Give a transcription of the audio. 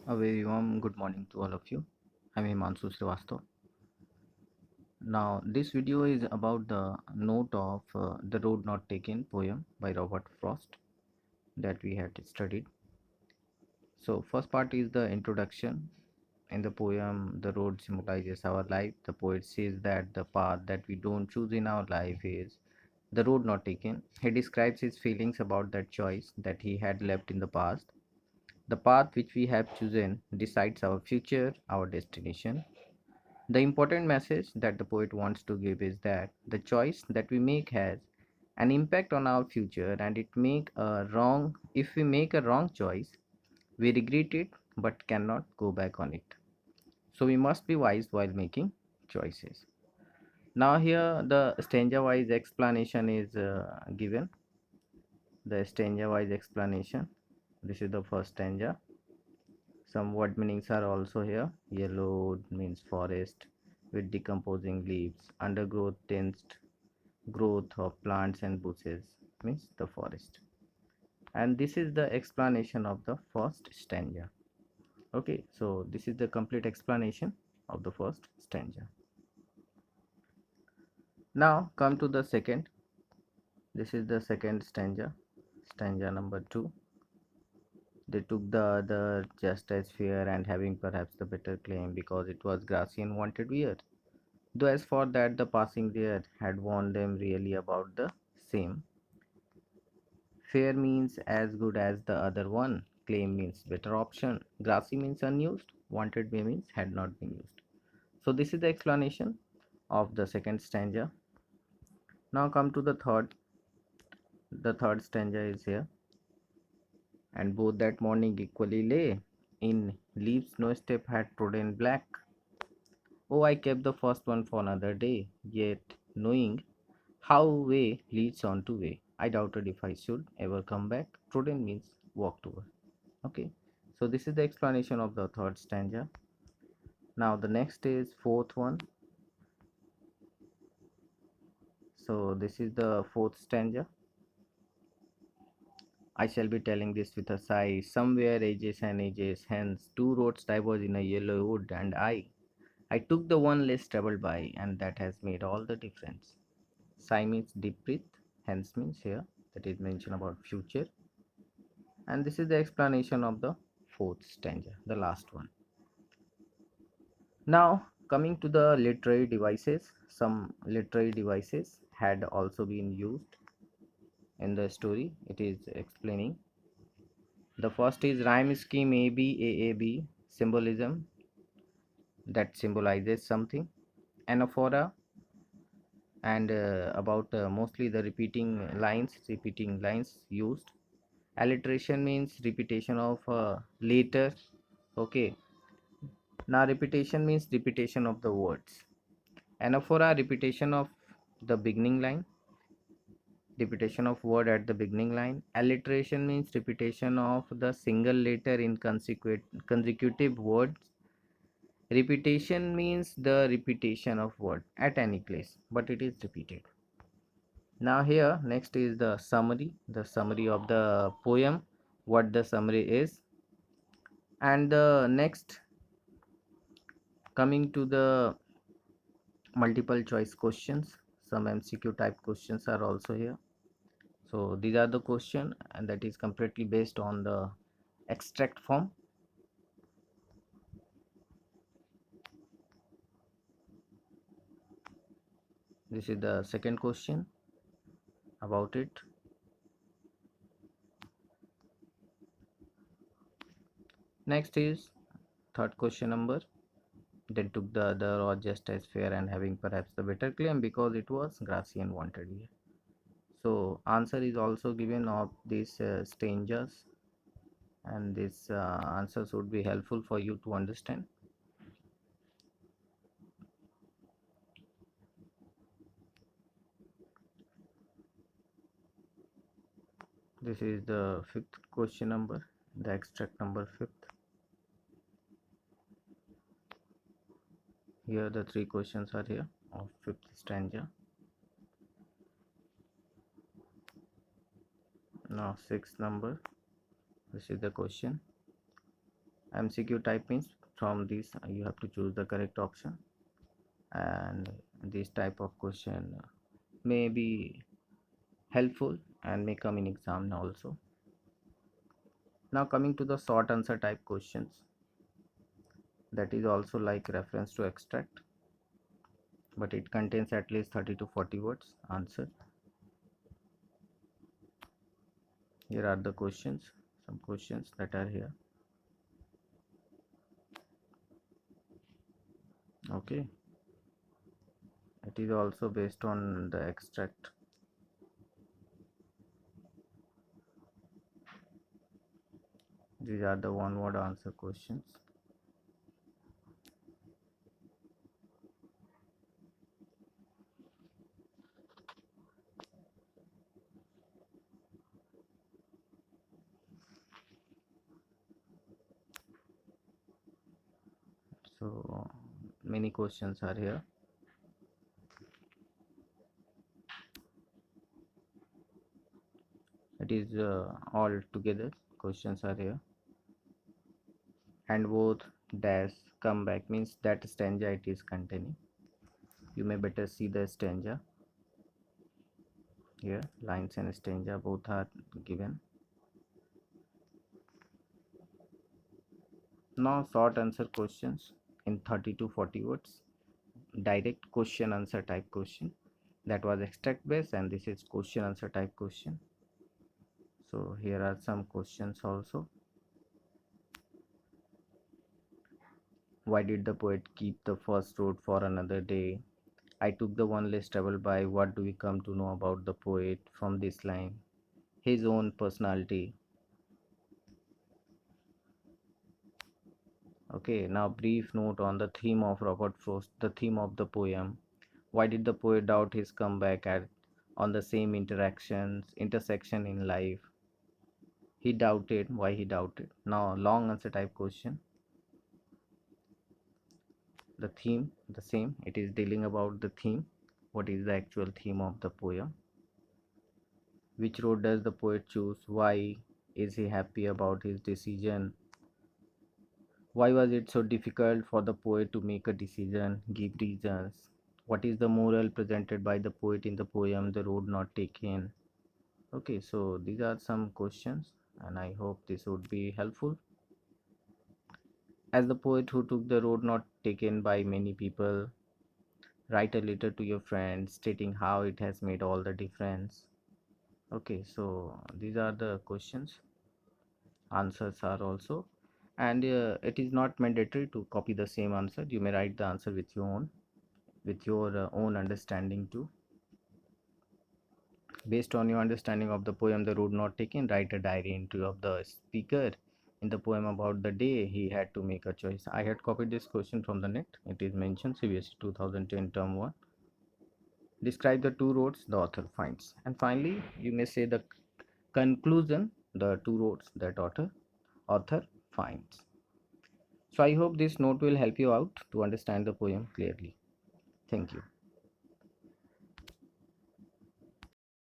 A very warm good morning to all of you. I'm Himanshu Srivastava. Now, this video is about the note of The Road Not Taken poem by Robert Frost that we had studied. So, first part is the introduction. In the poem, the road symbolizes our life. The poet says that the path that we don't choose in our life is the road not taken. He describes his feelings about that choice that he had left in the past. The path which we have chosen decides our future, our destination. The important message that the poet wants to give is that the choice that we make has an impact on our future, and if we make a wrong choice, we regret it but cannot go back on it. So we must be wise while making choices. Now here the stanza wise explanation is given. The stanza wise explanation. This is the first stanza. Some word meanings are also here. Yellow means forest with decomposing leaves. Undergrowth tensed growth of plants and bushes means the forest. And this is the explanation of the first stanza. Okay, so this is the complete explanation of the first stanza. Now come to the second. This is the second stanza, stanza number 2. They took the other just as fair and having perhaps the better claim because it was grassy and wanted wear. Though as for that the passing there had warned them really about the same. Fair means as good as the other one. Claim means better option. Grassy means unused. Wanted by means had not been used. So this is the explanation of the second stanza. Now come to the third. The third stanza is here. And both that morning equally lay in leaves no step had trodden black. Oh, I kept the first one for another day, yet knowing how way leads on to way, I doubted if I should ever come back. Trodden means walked over. Okay, so this is the explanation of the third stanza. Now the next is fourth one. So this is the fourth stanza. I shall be telling this with a sigh. Somewhere ages and ages hence, two roads diverge in a yellow wood, and I took the one less traveled by, and that has made all the difference. Sigh means deep breath, hence means here that is mentioned about future, and this is the explanation of the fourth stanza, the last one. Now coming to the literary devices, some literary devices had also been used in the story. It is explaining. The first is rhyme scheme ABAAB, symbolism that symbolizes something. Anaphora, and about mostly the repeating lines used. Alliteration means repetition of letter. Okay, now repetition means repetition of the words. Anaphora, repetition of the beginning line, repetition of word at the beginning line. Alliteration means repetition of the single letter in consecutive words. Repetition means the repetition of word at any place, but it is repeated. Now here next is the summary of the poem, what the summary is. And the next, coming to the multiple choice questions, some MCQ type questions are also here. So these are the question, and that is completely based on the extract form. This is the second question about it. Next is third question number. They took the other or just as fair and having perhaps the better claim because it was grassy and wanted here. So answer is also given of these strangers, and this answers would be helpful for you to understand. This is the fifth question number, the extract number fifth. Here the three questions are here of fifth stanza. Now sixth number, this is the question, MCQ type means from this you have to choose the correct option, and this type of question may be helpful and may come in exam also. Now coming to the short answer type questions, that is also like reference to extract, but it contains at least 30 to 40 words answer. Here are the questions, some questions that are here. Okay, it is also based on the extract. These are the one word answer questions. So many questions are here. It is all together questions are here, and both dash comeback means that stanza it is containing. You may better see the stanza here. Lines and stanza both are given. Now short answer questions in 30 to 40 words, direct question answer type question. That was extract based, and this is question answer type question. So here are some questions also. Why did the poet keep the first road for another day? I took the one less traveled by. What do we come to know about the poet from this line? His own personality. Okay, now brief note on the theme of Robert Frost, the theme of the poem. Why did the poet doubt his comeback at on the same intersection in life? He doubted. Why he doubted? Now long answer type question. The theme, the same. It is dealing about the theme. What is the actual theme of the poem? Which road does the poet choose? Why is he happy about his decision? Why was it so difficult for the poet to make a decision? Give reasons. What is the moral presented by the poet in the poem, The Road Not Taken? Okay, so these are some questions, and I hope this would be helpful. As the poet who took the road not taken by many people, write a letter to your friend stating how it has made all the difference. Okay, so these are the questions. Answers are also, and it is not mandatory to copy the same answer. You may write the answer with your own understanding too. Based on your understanding of the poem The Road Not Taken, write a diary entry of the speaker in the poem about the day he had to make a choice. I had copied this question from the net. It is mentioned CBSE 2010 term 1. Describe the two roads the author finds. And finally, you may say the conclusion, the two roads that author finds. So I hope this note will help you out to understand the poem clearly. Thank you.